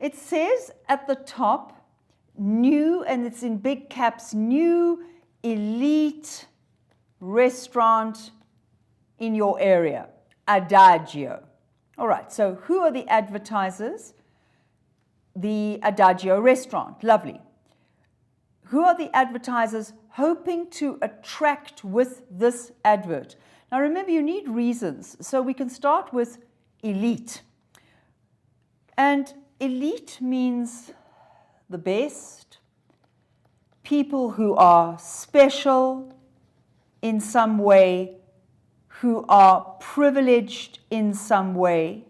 It says at the top, new, and it's in big caps, new elite restaurant in your area, Adagio. All right, so who are the advertisers? The Adagio restaurant, lovely. Who are the advertisers hoping to attract with this advert? Now remember, you need reasons, so we can start with elite. And elite means the best, people who are special in some way, who are privileged in some way.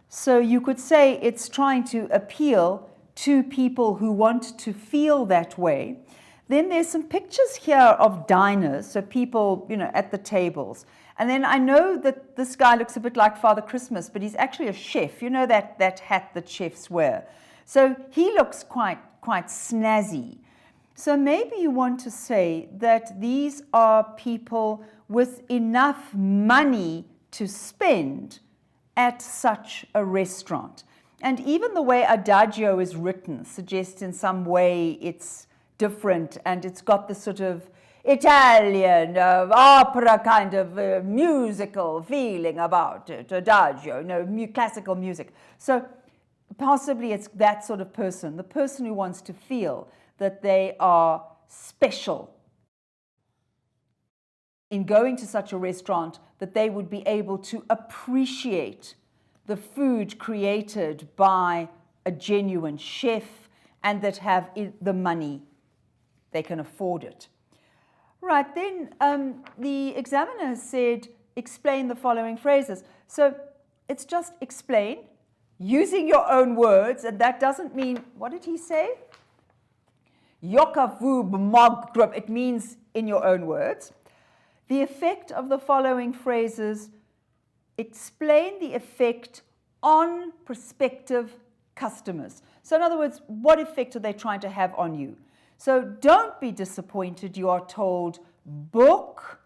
So you could say it's trying to appeal to people who want to feel that way. Then there's some pictures here of diners, so people, at the tables. And then I know that this guy looks a bit like Father Christmas, but he's actually a chef. You know that hat that chefs wear. So he looks quite snazzy. So maybe you want to say that these are people with enough money to spend at such a restaurant. And even the way Adagio is written suggests in some way it's different, and it's got this sort of Italian, opera kind of musical feeling about it, Adagio, classical music. So possibly it's that sort of person, the person who wants to feel that they are special in going to such a restaurant, that they would be able to appreciate the food created by a genuine chef and that have the money, they can afford it. Right, then the examiner said, explain the following phrases. So it's just explain using your own words, and that doesn't mean, what did he say? It means in your own words. The effect of the following phrases: explain the effect on prospective customers. So in other words, what effect are they trying to have on you? So don't be disappointed. You are told book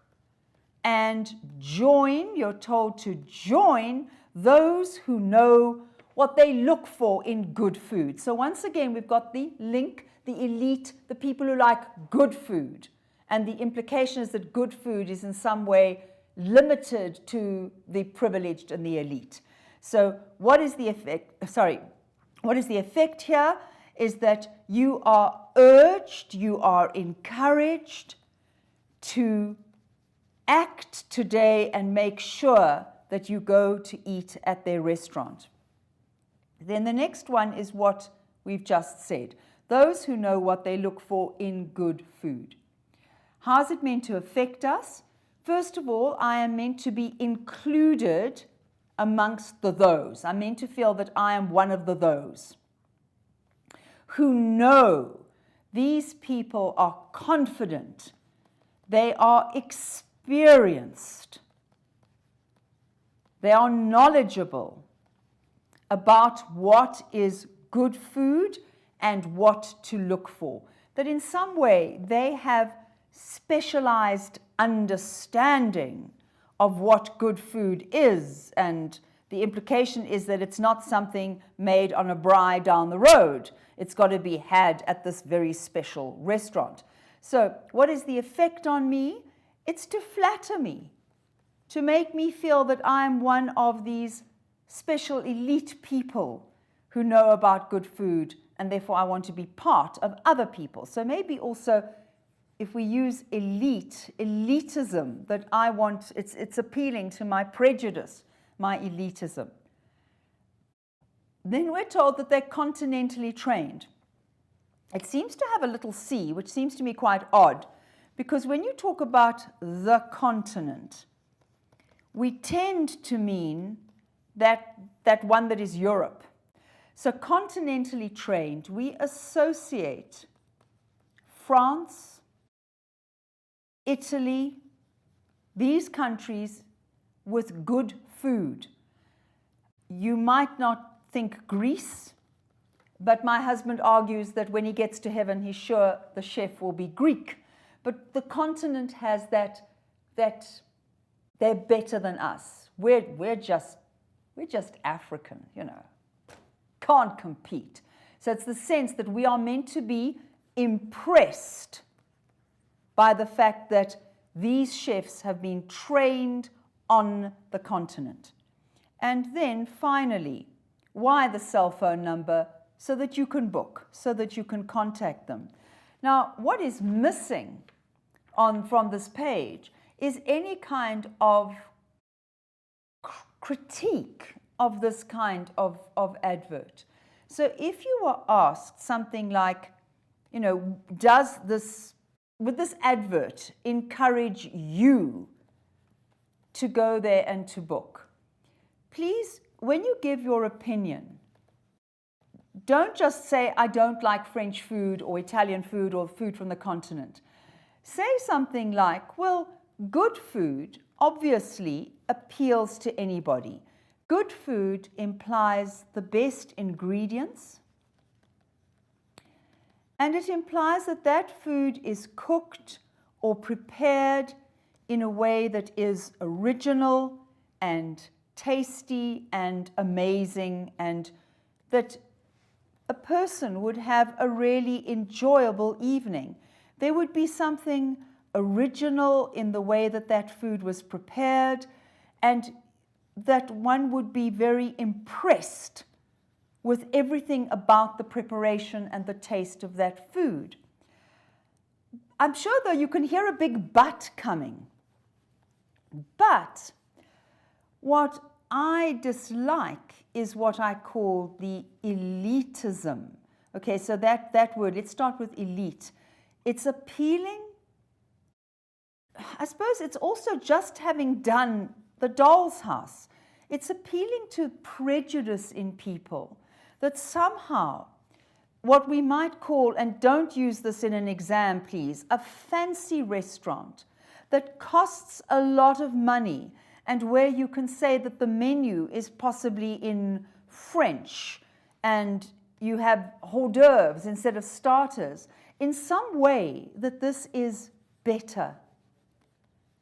and join. You're told to join those who know what they look for in good food. So once again, we've got the link, the elite, the people who like good food. And the implication is that good food is in some way limited to the privileged and the elite. So what is the effect? What is the effect here is that you are urged, you are encouraged to act today and make sure that you go to eat at their restaurant. Then the next one is what we've just said. Those who know what they look for in good food. How is it meant to affect us? First of all, I am meant to be included amongst the those. I'm meant to feel that I am one of the those who know. These people are confident. They are experienced. They are knowledgeable about what is good food and what to look for. That in some way they have specialized understanding of what good food is, and the implication is that it's not something made on a braai down the road. It's got to be had at this very special restaurant. So what is the effect on me? It's to flatter me, to make me feel that I'm one of these special elite people who know about good food, and therefore I want to be part of other people. So maybe also, if we use elitism, that I want, it's appealing to my prejudice, my elitism. Then we're told that they're continentally trained. It seems to have a little C, which seems to me quite odd, because when you talk about the continent, we tend to mean that one that is Europe. So continentally trained, we associate France, Italy, these countries with good food. You might not think Greece, but my husband argues that when he gets to heaven, he's sure the chef will be Greek. But the continent has that they're better than us. We're just African, can't compete. So it's the sense that we are meant to be impressed by the fact that these chefs have been trained on the continent. And then finally, why the cell phone number? So that you can book, so that you can contact them. Now, what is missing from this page is any kind of critique of this kind of advert. So if you were asked something like, you know, would this advert encourage you to go there and to book? Please, when you give your opinion, don't just say, I don't like French food or Italian food or food from the continent. Say something like, well, good food obviously appeals to anybody. Good food implies the best ingredients, and it implies that that food is cooked or prepared in a way that is original and tasty and amazing, and that a person would have a really enjoyable evening. There would be something original in the way that that food was prepared, and that one would be very impressed with everything about the preparation and the taste of that food. I'm sure, though, you can hear a big but coming. But what I dislike is what I call the elitism. Okay, so that word, let's start with elite. It's appealing. I suppose it's also just having done the doll's house. It's appealing to prejudice in people, that somehow what we might call, and don't use this in an exam please, a fancy restaurant that costs a lot of money, and where you can say that the menu is possibly in French and you have hors d'oeuvres instead of starters, in some way that this is better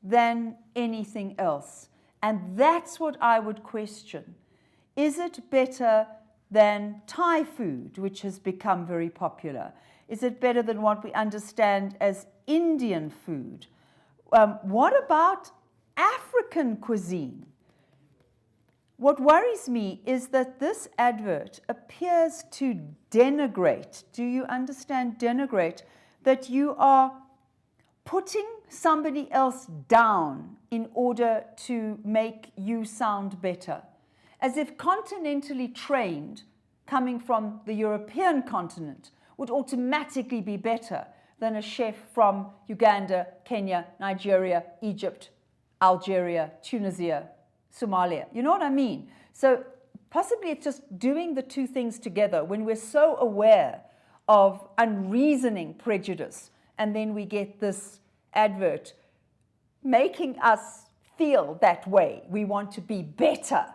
than anything else. And that's what I would question. Is it better than Thai food, which has become very popular? Is it better than what we understand as Indian food? What about African cuisine? What worries me is that this advert appears to denigrate. Do you understand denigrate? That you are putting somebody else down in order to make you sound better. As if continentally trained, coming from the European continent, would automatically be better than a chef from Uganda, Kenya, Nigeria, Egypt, Algeria, Tunisia, Somalia. You know what I mean? So possibly it's just doing the two things together when we're so aware of unreasoning prejudice, and then we get this advert making us feel that way. We want to be better,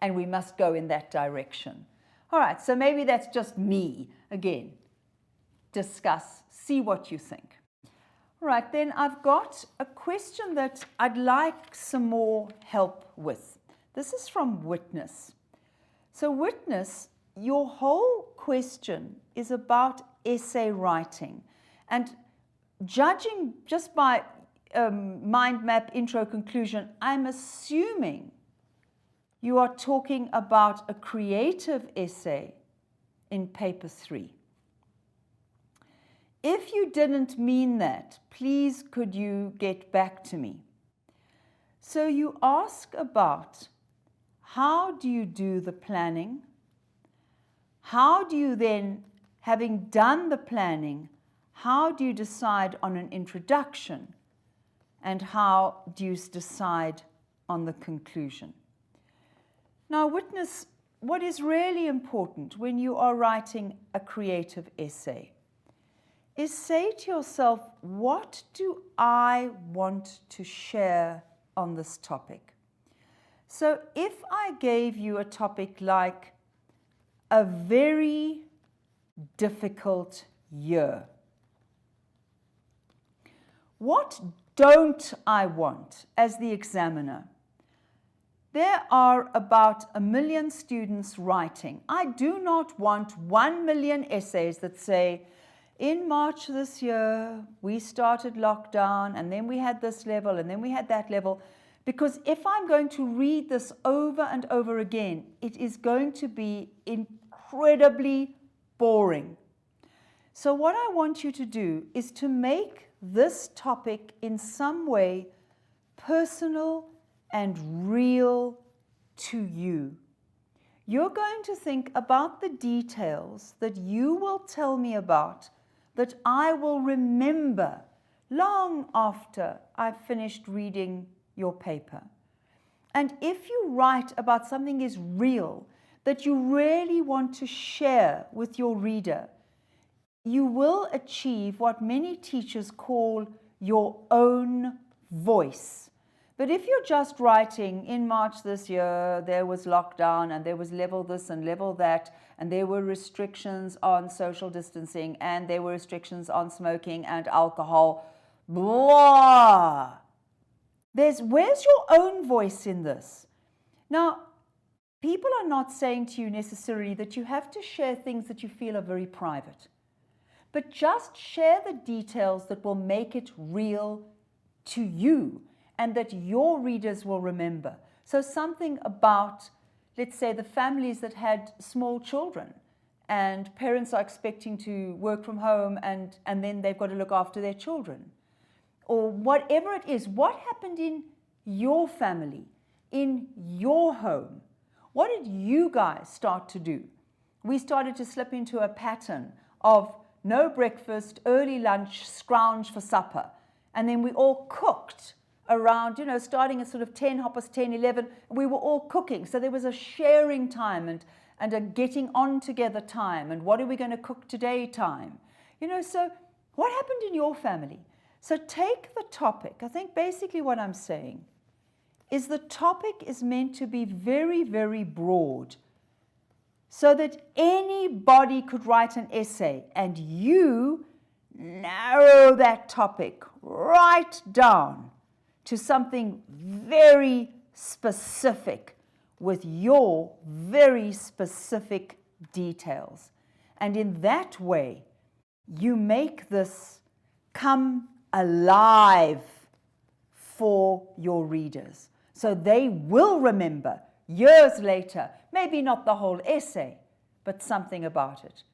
and we must go in that direction. All right, so maybe that's just me. Again, discuss, see what you think. All right, then I've got a question that I'd like some more help with. This is from Witness. So Witness, your whole question is about essay writing. And judging just by mind map intro conclusion, I'm assuming you are talking about a creative essay in paper 3. If you didn't mean that, please could you get back to me? So you ask about how do you do the planning? How do you then, having done the planning, how do you decide on an introduction? And how do you decide on the conclusion? Now, Witness, what is really important when you are writing a creative essay is say to yourself, what do I want to share on this topic? So if I gave you a topic like a very difficult year, what don't I want as the examiner? There are about 1 million students writing. I do not want 1 million essays that say, in March this year, we started lockdown, and then we had this level, and then we had that level. Because if I'm going to read this over and over again, it is going to be incredibly boring. So what I want you to do is to make this topic in some way personal and real to you. You're going to think about the details that you will tell me about, that I will remember long after I've finished reading your paper. And if you write about something is real, that you really want to share with your reader, you will achieve what many teachers call your own voice. But if you're just writing, in March this year, there was lockdown and there was level this and level that, and there were restrictions on social distancing and there were restrictions on smoking and alcohol, blah. Where's your own voice in this? Now, people are not saying to you necessarily that you have to share things that you feel are very private, but just share the details that will make it real to you and that your readers will remember. So something about, let's say, the families that had small children and parents are expecting to work from home and then they've got to look after their children. Or whatever it is, what happened in your family, in your home? What did you guys start to do? We started to slip into a pattern of no breakfast, early lunch, scrounge for supper. And then we all cooked around, starting at sort of 10, 10, 11, we were all cooking. So there was a sharing time and a getting on together time and what are we going to cook today time. So what happened in your family? So take the topic. I think basically what I'm saying is the topic is meant to be very, very broad so that anybody could write an essay and you narrow that topic right down to something very specific with your very specific details. And in that way, you make this come alive for your readers. So they will remember years later, maybe not the whole essay, but something about it.